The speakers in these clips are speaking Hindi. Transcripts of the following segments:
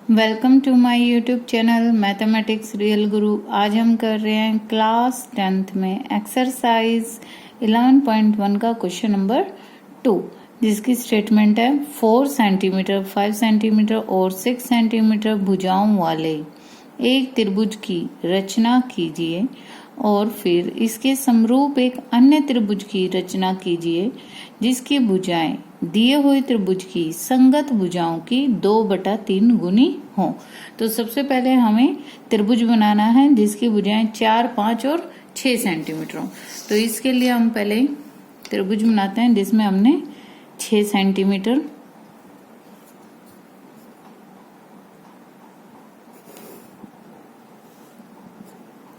Welcome to my YouTube channel mathematics real गुरु। आज हम कर रहे हैं क्लास 10th में एक्सरसाइज 11.1 का क्वेश्चन नंबर 2, जिसकी स्टेटमेंट है 4 सेंटीमीटर 5 सेंटीमीटर और 6 सेंटीमीटर भुजाओं वाले एक त्रिभुज की रचना कीजिए और फिर इसके समरूप एक अन्य त्रिभुज की रचना कीजिए जिसकी भुजाएं दिए हुए त्रिभुज की संगत भुजाओं की 2/3 गुनी हो। तो सबसे पहले हमें त्रिभुज बनाना है जिसकी भुजाएं 4, 5 और 6 सेंटीमीटर हो। तो इसके लिए हम पहले त्रिभुज बनाते हैं जिसमें हमने 6 सेंटीमीटर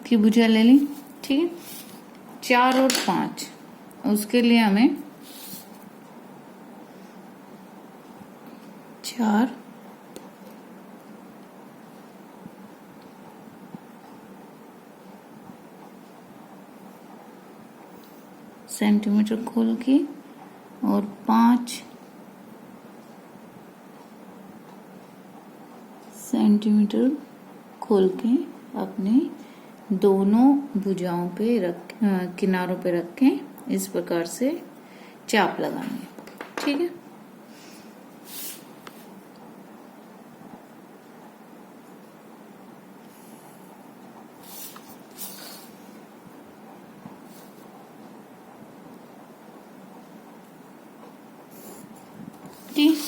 की भुजा ले ली। ठीक है, 4 और 5, उसके लिए हमें 4 सेंटीमीटर खोल के और 5 सेंटीमीटर खोल के अपने दोनों भुजाओं पे किनारों पे रख के इस प्रकार से चाप लगानी है। ठीक है,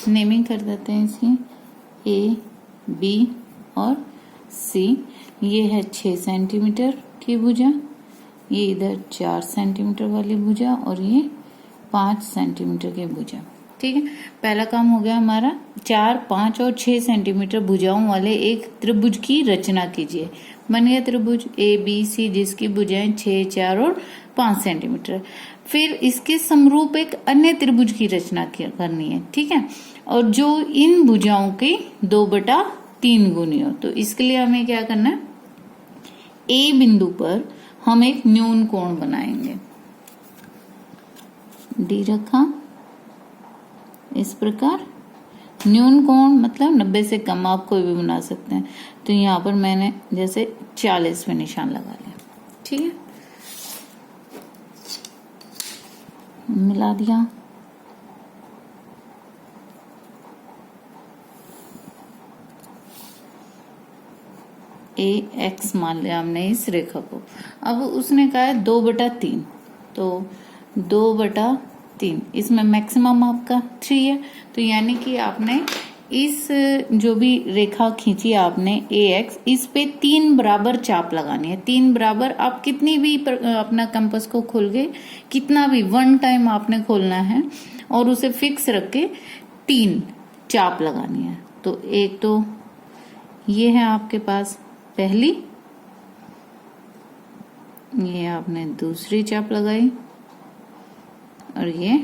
नेमिंग कर देते हैं इसकी A, B और C। ये है 6 सेंटीमीटर की भुजा, ये इधर 4 सेंटीमीटर वाली भुजा और ये 5 सेंटीमीटर की भुजा। ठीक है, पहला काम हो गया हमारा। 4, 5 और 6 सेंटीमीटर भुजाओं वाले एक त्रिभुज की रचना कीजिए। बन गया त्रिभुज ABC जिसकी भुजाएं 6, 4 और 5 सेंटीमीटर। फिर इसके समरूप एक अन्य त्रिभुज की रचना करनी है। ठीक है, और जो इन भुजाओं की 2/3 गुनी हो। तो इसके लिए हमें क्या करना है, A बिंदु पर हम एक न्यून कोण बनाएंगे। D रखा इस प्रकार। न्यून कोण मतलब 90 से कम, आप कोई भी बना सकते हैं। तो यहाँ पर मैंने जैसे 40 पे निशान लगा लिया। ठीक है, मिला दिया। AX मान लिया हमने इस रेखा को। अब उसने कहा है 2/3, तो 2/3 इसमें मैक्सिमम आपका 3 है। तो यानी कि आपने इस जो भी रेखा खींची आपने AX, इस पे 3 बराबर चाप लगानी है। 3 बराबर, आप कितनी भी अपना कंपास को खोल के कितना भी 1 टाइम आपने खोलना है और उसे फिक्स रख के 3 चाप लगानी है। तो एक तो ये है आपके पास पहली, ये आपने दूसरी चाप लगाई और ये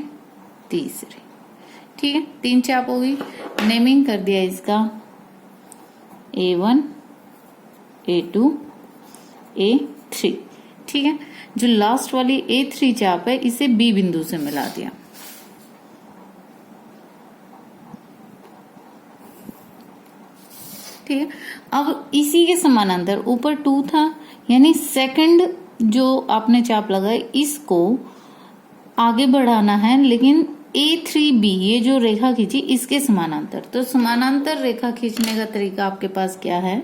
तीसरी। ठीक है, 3 चाप हो गई। नेमिंग कर दिया इसका A1, A2, A3। ठीक है, जो लास्ट वाली A3 चाप है इसे B बिंदु से मिला दिया। ठीक है, अब इसी के समानांतर ऊपर 2 था, यानी सेकंड जो आपने चाप लगाई इसको आगे बढ़ाना है, लेकिन A3B ये जो रेखा खींची इसके समानांतर। तो समानांतर रेखा खींचने का तरीका आपके पास क्या है,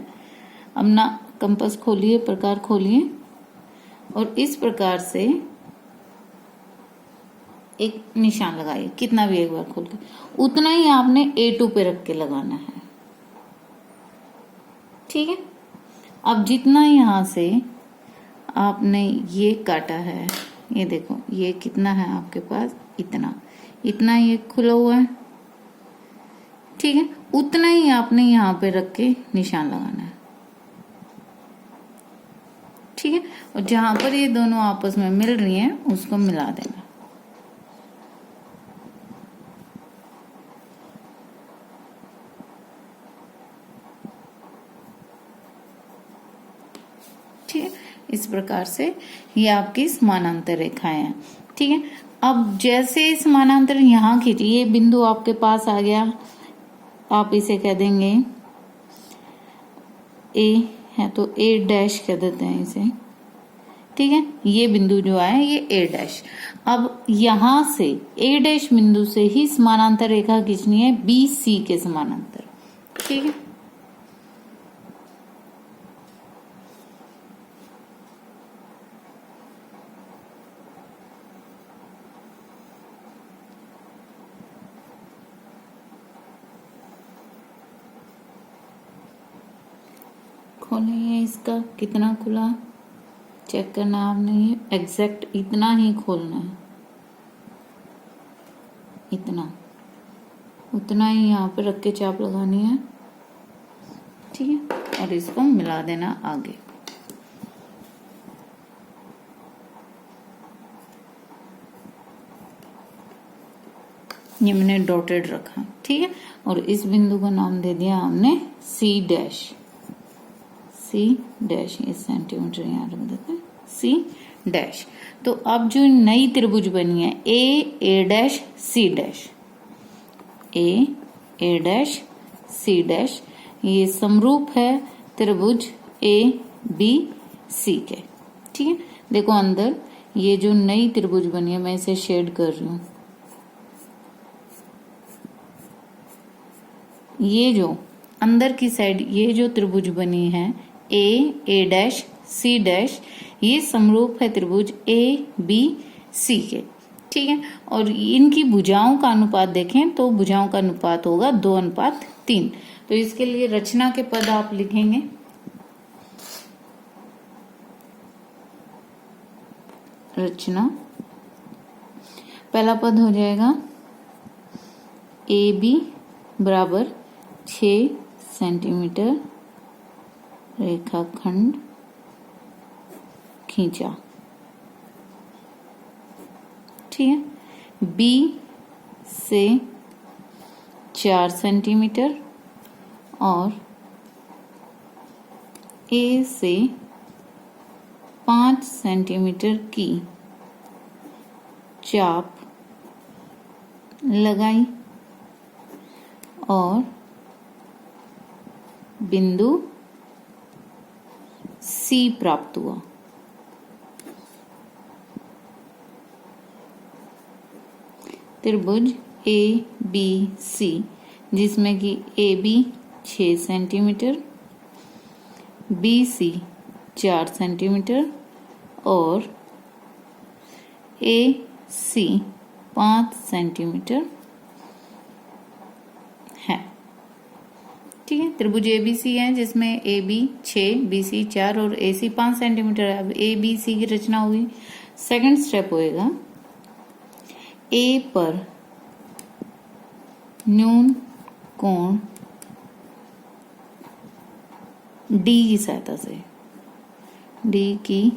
अपना कंपास खोलिए, प्रकार खोलिए और इस प्रकार से एक निशान लगाइए। कितना भी एक बार खोल के, उतना ही आपने A2 पे रख के लगाना है। ठीक है, अब जितना यहां से आपने ये काटा है, ये देखो ये कितना है आपके पास, इतना ये खुला हुआ है। ठीक है, उतना ही आपने यहाँ पे रख के निशान लगाना है। ठीक है, और जहां पर ये दोनों आपस में मिल रही हैं उसको मिला देना। ठीक है, इस प्रकार से ये आपकी समानांतर रेखाएं हैं। ठीक है, अब जैसे समानांतर यहाँ खींचिए, ये बिंदु आपके पास आ गया, आप इसे कह देंगे ए है तो ए डैश कह देते हैं इसे, ठीक है। ये बिंदु जो आया ये ए डैश। अब यहां से ए डैश बिंदु से ही समानांतर रेखा खींचनी है बी सी के समानांतर, ठीक है। खोलिए, इसका कितना खुला चेक करना आपने, ये एग्जैक्ट इतना ही खोलना है, इतना उतना ही यहाँ पे रख के चाप लगानी है, ठीक है। और इसको मिला देना आगे। ये मैंने डॉटेड रखा, ठीक है। और इस बिंदु का नाम दे दिया हमने सी डैश, सी डैश, ये सेंटीमीटर यहाँ रख देते हैं, सी डैश। तो अब जो नई त्रिभुज बनी है ए डैश सी डैश, ए डैश सी डैश, ये समरूप है त्रिभुज ए बी सी के, ठीक है। देखो अंदर ये जो नई त्रिभुज बनी है, मैं इसे शेड कर रही हूं, ये जो अंदर की साइड ये जो त्रिभुज बनी है ए डैश सी डैश, ये समरूप है त्रिभुज ए बी सी के, ठीक है। और इनकी भुजाओं का अनुपात देखें तो भुजाओं का अनुपात होगा 2:3। तो इसके लिए रचना के पद आप लिखेंगे, रचना पहला पद हो जाएगा ए बी बराबर 6 सेंटीमीटर रेखाखंड खींचा, ठीक है। बी से 4 सेंटीमीटर और ए से 5 सेंटीमीटर की चाप लगाई और बिंदु सी प्राप्त हुआ। त्रिभुज ए बी सी, जिसमें कि A B 6 centimetre, B C 4 centimetre और ए सी 5 सेंटीमीटर है, ठीक है। त्रिभुज ए बी सी है जिसमें ए बी 6, बी सी 4 और ए सी 5 सेंटीमीटर है। अब ए बी सी की रचना हुई। सेकंड स्टेप होएगा ए पर न्यून कोण डी की सहायता से, डी की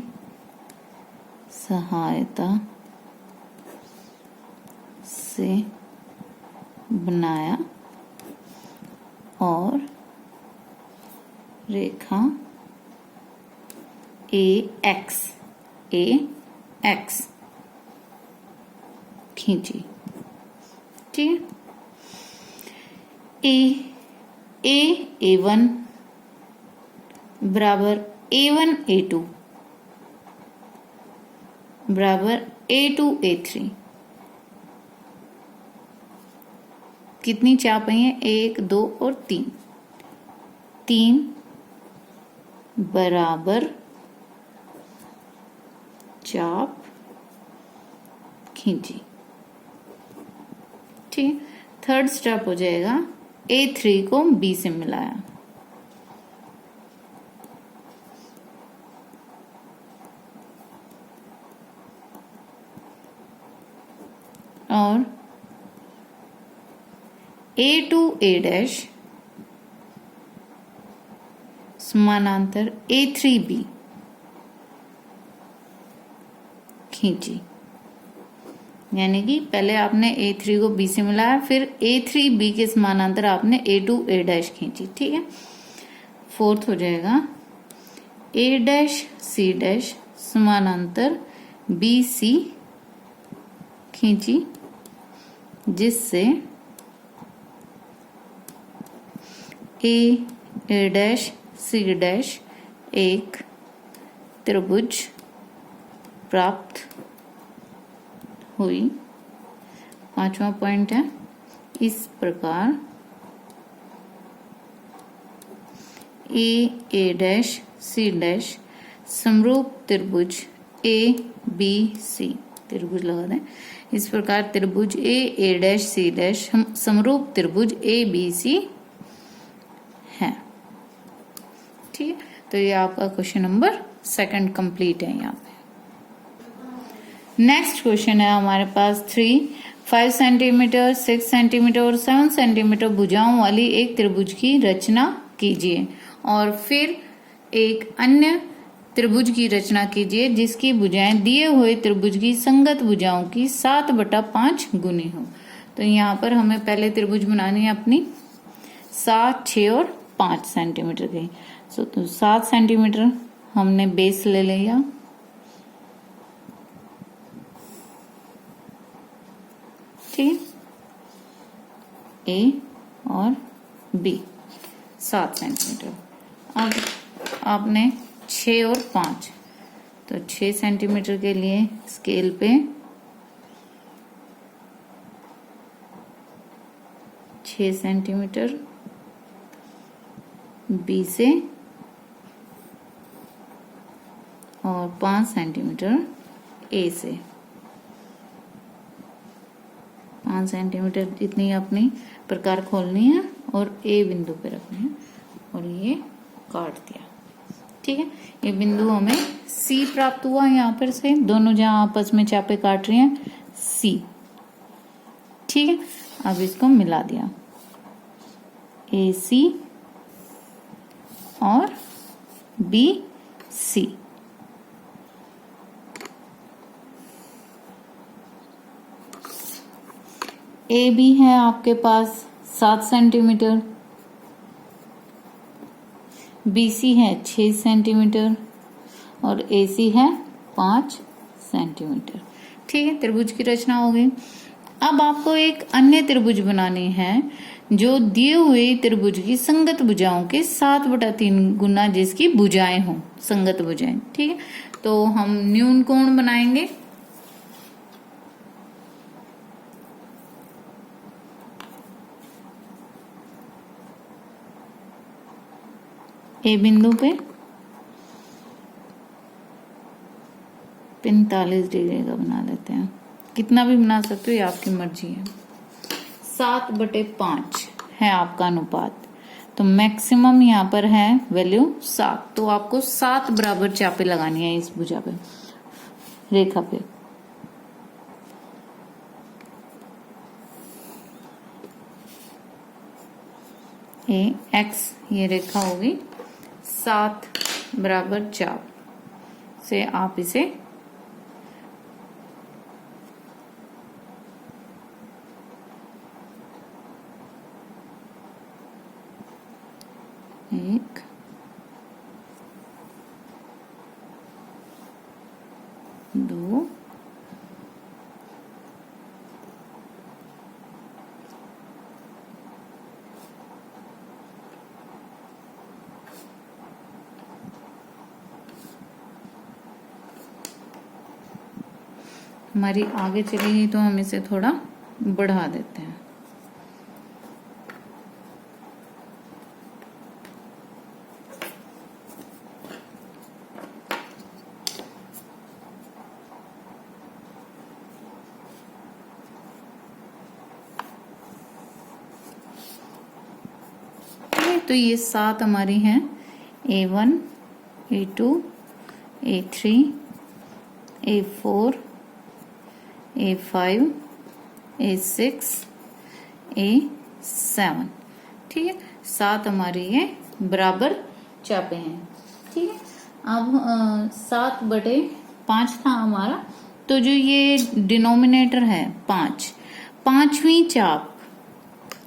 सहायता से बनाया और रेखा ए एक्स खींची, ठीक है। ए1 बराबर A1 A2 बराबर A2 A3, कितनी चाप आई है 1 2 और 3, 3 बराबर चाप खींची, ठीक। थर्ड स्टेप हो जाएगा A3 को B से मिलाया और A2 A डैश समानांतर A3 B खींची, यानी कि पहले आपने A3 को B से मिलाया, फिर A3 B के समानांतर आपने A2 A डैश खींची, ठीक है। फोर्थ हो जाएगा A डैश C डैश समानांतर BC खींची, जिससे A डैश सी डैश एक त्रिभुज प्राप्त हुई। 5वां पॉइंट है, इस प्रकार ए डैश सी डैश समरूप त्रिभुज ए बी सी, त्रिभुज लगा दें। इस प्रकार त्रिभुज ए डैश सी डैश समरूप त्रिभुज ए बी सी है। ठीक है, तो ये आपका क्वेश्चन नंबर 2 कंप्लीट है। यहाँ पे नेक्स्ट क्वेश्चन है हमारे पास 5 सेंटीमीटर 6 सेंटीमीटर और 7 सेंटीमीटर भुजाओं वाली एक त्रिभुज की रचना कीजिए और फिर एक अन्य त्रिभुज की रचना कीजिए जिसकी भुजाएं दिए हुए त्रिभुज की संगत भुजाओं की 7/5 गुनी हो। तो यहाँ पर हमें पहले त्रिभुज बनानी है अपनी 7, 6 और 5 सेंटीमीटर की। तो 7 सेंटीमीटर हमने बेस ले लिया, ठीक, ए और बी 7 सेंटीमीटर। अब आपने 6 और 5, तो 6 सेंटीमीटर के लिए स्केल पे 6 सेंटीमीटर बी से और 5 सेंटीमीटर ए से। 5 सेंटीमीटर जितनी अपनी प्रकार खोलनी है और ए बिंदु पे रखनी है और ये काट दिया। ठीक है, ये बिंदु हमें सी प्राप्त हुआ। यहाँ पर से दोनों जहां आपस में चापे काट रही हैं सी। ठीक है, अब इसको मिला दिया, ए सी और बी सी। ए बी है आपके पास 7 सेंटीमीटर, बी सी है 6 सेंटीमीटर और ए सी है 5 सेंटीमीटर। ठीक है, त्रिभुज की रचना हो गई। अब आपको एक अन्य त्रिभुज बनानी है जो दिए हुए त्रिभुज की संगत भुजाओं के 7/3 गुना जिसकी भुजाएं हों, संगत भुजाएं। ठीक है, तो हम न्यून कोण बनाएंगे। ए बिंदु पे 45 डिग्री का बना लेते हैं, कितना भी बना सकते हो, ये आपकी मर्जी है। 7/5 है आपका अनुपात, तो मैक्सिमम यहाँ पर है वैल्यू 7। तो आपको 7 बराबर चापे लगानी है इस भुजा पे, रेखा पे। एक्स ये रेखा होगी, 7 बराबर चाप से आप इसे एक, दो, हमारी आगे चलेगी तो हम इसे थोड़ा बढ़ा देते हैं। तो ये 7 हमारी हैं, A1, A2, A3, A4, A5, A6, A7। ठीक है, 7 हमारी ये बराबर चापे हैं। ठीक है, अब 7/5 था हमारा, तो जो ये डिनोमिनेटर है 5, 5वीं चाप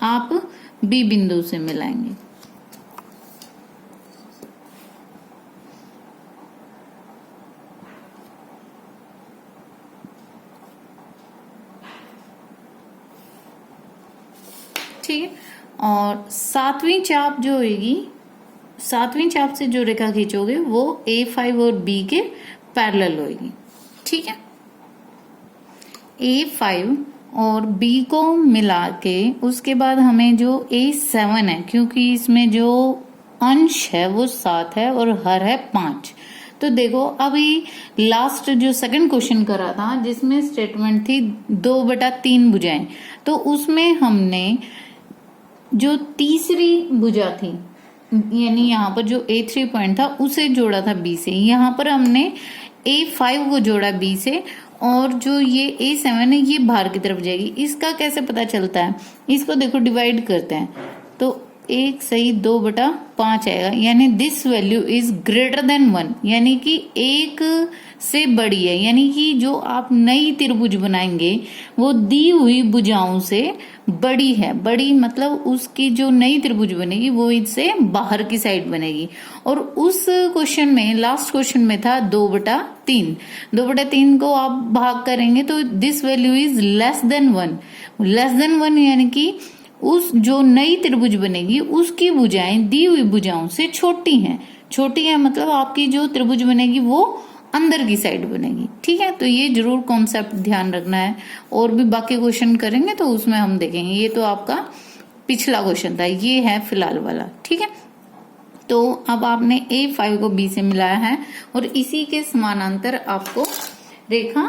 आप बी बिंदु से मिलाएंगे। ठीक है, और 7वीं चाप जो होगी सातवीं चाप से जो रेखा खींचोगे वो A5 और B के पैरेलल होगी। ठीक है, A5 और B को मिला के उसके बाद हमें जो A7 है, क्योंकि इसमें जो अंश है वो 7 है और हर है 5। तो देखो अभी लास्ट जो सेकंड क्वेश्चन करा था जिसमें स्टेटमेंट थी 2/3 भुजाएं, तो उसमें हमने जो तीसरी भुजा थी यानी यहाँ पर जो A3 पॉइंट था उसे जोड़ा था B से, यहाँ पर हमने A5 को जोड़ा B से और जो ये A7 है ये बाहर की तरफ जाएगी। इसका कैसे पता चलता है, इसको देखो डिवाइड करते हैं तो 1 सही 2/5 आएगा, यानी this value is greater than 1, यानी कि 1 से बड़ी है, यानी कि जो आप नई त्रिभुज बनाएंगे वो दी हुई भुजाओं से बड़ी है। बड़ी मतलब उसकी जो नई त्रिभुज बनेगी वो इससे बाहर की साइड बनेगी। और उस क्वेश्चन में लास्ट क्वेश्चन में था 2/3, 2/3 को आप भाग करेंगे तो this value is less than 1, less than 1 यानी कि उस जो नई त्रिभुज बनेगी उसकी भुजाएं दी हुई भुजाओं से छोटी हैं। छोटी है मतलब आपकी जो त्रिभुज बनेगी वो अंदर की साइड बनेगी। ठीक है, तो ये जरूर कॉन्सेप्ट ध्यान रखना है। और भी बाकी क्वेश्चन करेंगे तो उसमें हम देखेंगे। ये तो आपका पिछला क्वेश्चन था, ये है फिलहाल वाला। ठीक है, तो अब आपने A5 को B से मिलाया है और इसी के समानांतर आपको रेखा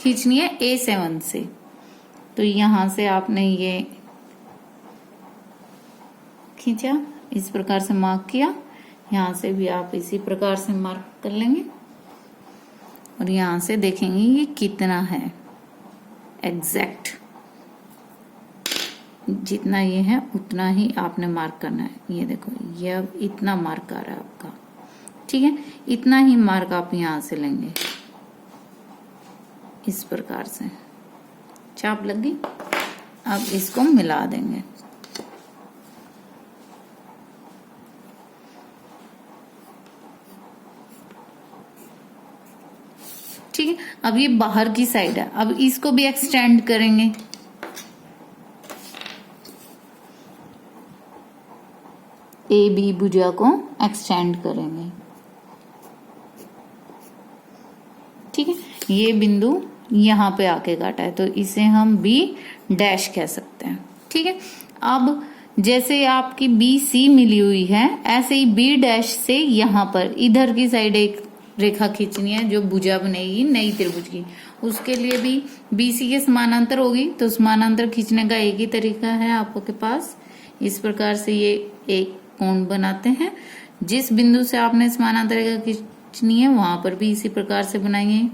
खींचनी है A7 से। तो यहां से आपने ये खींचा, इस प्रकार से मार्क किया, यहां से भी आप इसी प्रकार से मार्क कर लेंगे और यहां से देखेंगे ये कितना है एग्जैक्ट, जितना ये है उतना ही आपने मार्क करना है। ये देखो ये अब इतना मार्क आ रहा है आपका। ठीक है, इतना ही मार्क आप यहां से लेंगे, इस प्रकार से चाप लग गई। अब इसको मिला देंगे। ठीक है, अब ये बाहर की साइड है, अब इसको भी एक्सटेंड करेंगे। ए बी भुजा को एक्सटेंड करेंगे। ठीक है, ये बिंदु यहां पे आके काटा है तो इसे हम B डैश कह सकते हैं। ठीक है, अब जैसे आपकी BC मिली हुई है ऐसे ही B डैश से यहां पर इधर की साइड एक रेखा खींचनी है जो भुजा बनेगी नई त्रिभुज की। उसके लिए भी BC के समानांतर होगी, तो समानांतर खींचने का एक ही तरीका है आपके पास। इस प्रकार से ये एक कोण बनाते हैं। जिस बिंदु से आपने समानांतर रेखा खींचनी है वहां पर भी इसी प्रकार से बनाएंगे।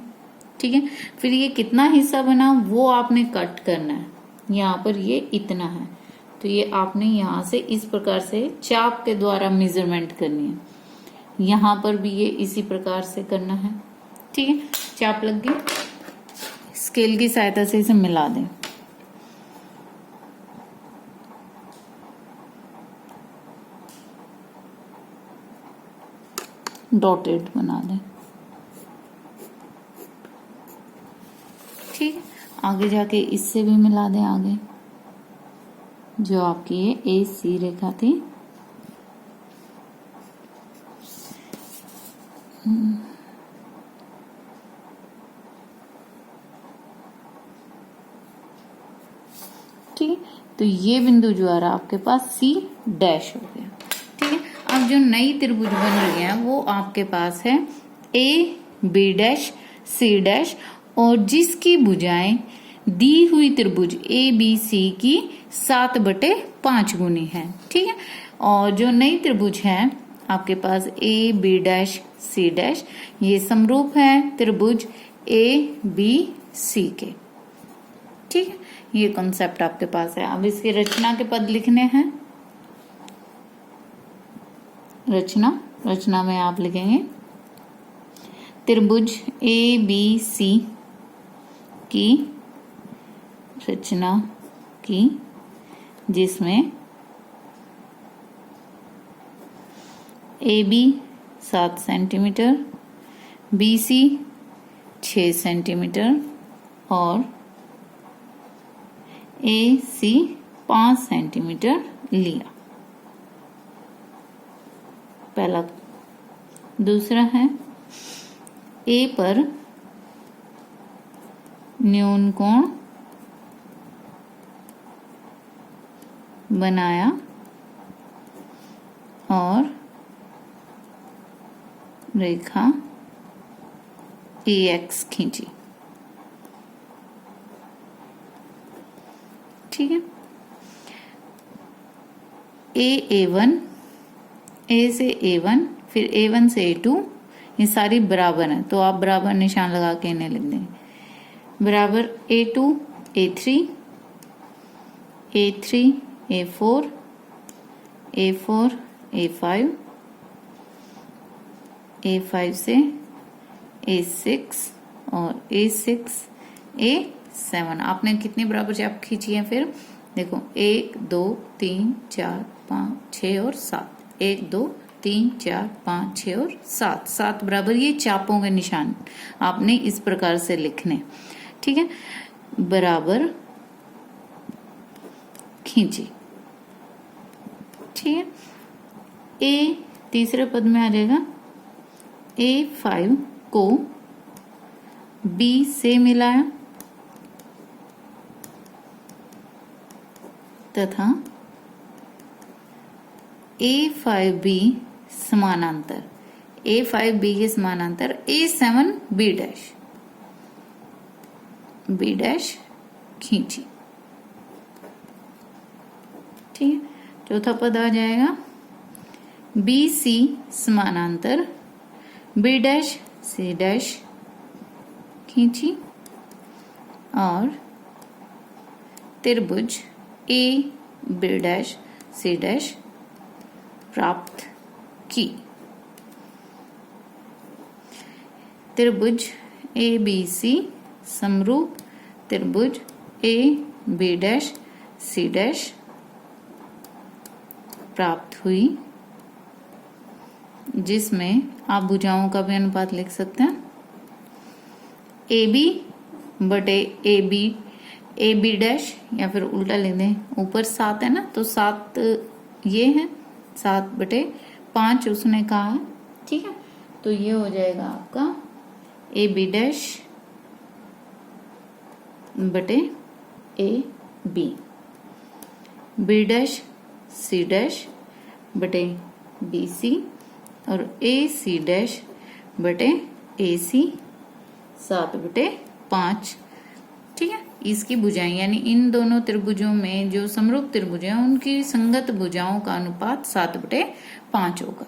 ठीक है, फिर ये कितना हिस्सा बना वो आपने कट करना है। यहाँ पर ये इतना है तो ये आपने यहाँ से इस प्रकार से चाप के द्वारा मेजरमेंट करनी है। यहाँ पर भी ये इसी प्रकार से करना है। ठीक है, चाप लग गई, स्केल की सहायता से इसे मिला दें। डॉटेड बना दें। ठीक है, आगे जाके इससे भी मिला दें। आगे जो आपकी ये AC रेखा थी ठीक है, तो ये बिंदु जो आ रहा आपके पास C डैश हो गया। ठीक है, अब जो नई त्रिभुज बन रही है वो आपके पास है A B dash C dash और जिसकी भुजाएं दी हुई त्रिभुज ABC की 7/5 गुनी है। ठीक है, और जो नई त्रिभुज है आपके पास A B dash C dash ये समरूप है त्रिभुज ABC के। ठीक है, ये कॉन्सेप्ट आपके पास है। अब इसकी रचना के पद लिखने हैं। रचना में आप लिखेंगे त्रिभुज ABC की रचना की जिसमें AB 7 सेंटीमीटर, BC 6 सेंटीमीटर और AC 5 सेंटीमीटर लिया। पहला। दूसरा है ए पर न्यून कोण बनाया और रेखा AX खींची। ठीक है। A1, A से A1, फिर A1 से A2, ये सारी बराबर हैं तो आप बराबर निशान लगा के इन्हें लिख देंगे। बराबर A2 A3, A3 A4, A4 A5, A5 से A6 और A6 A7। आपने कितनी बराबर चाप खींची है? फिर देखो 1 2 3 4 5 6 और 7, 1 2 3 4 5 6 और 7, 7 बराबर ये चापों के निशान आपने इस प्रकार से लिखने। ठीक है, बराबर खींची। ठीक है, ए तीसरे पद में आ जाएगा। A5 को B से मिलाया तथा A5B समानांतर, A5B के समानांतर A7B डैश, B डैश खींची। ठीक है, चौथा पद आ जाएगा BC समानांतर B डैश C डैश खींची और त्रिभुज AB डैश C डैश प्राप्त की। त्रिभुज ABC समरूप त्रिभुज AB डैश C डैश प्राप्त हुई, जिसमें आप भुजाओं का भी अनुपात लिख सकते हैं। AB बटे AB डैश, या फिर उल्टा ले दें, ऊपर 7 है ना तो 7 ये है, 7 बटे 5 उसने कहा है। ठीक है, तो ये हो जाएगा आपका AB डैश बटे AB, B dash C dash बटे BC और AC डैश बटे AC 7 बटे 5। ठीक है, इसकी भुजाएं यानी इन दोनों त्रिभुजों में जो समरूप त्रिभुज हैं उनकी संगत भुजाओं का अनुपात 7 बटे 5 होगा।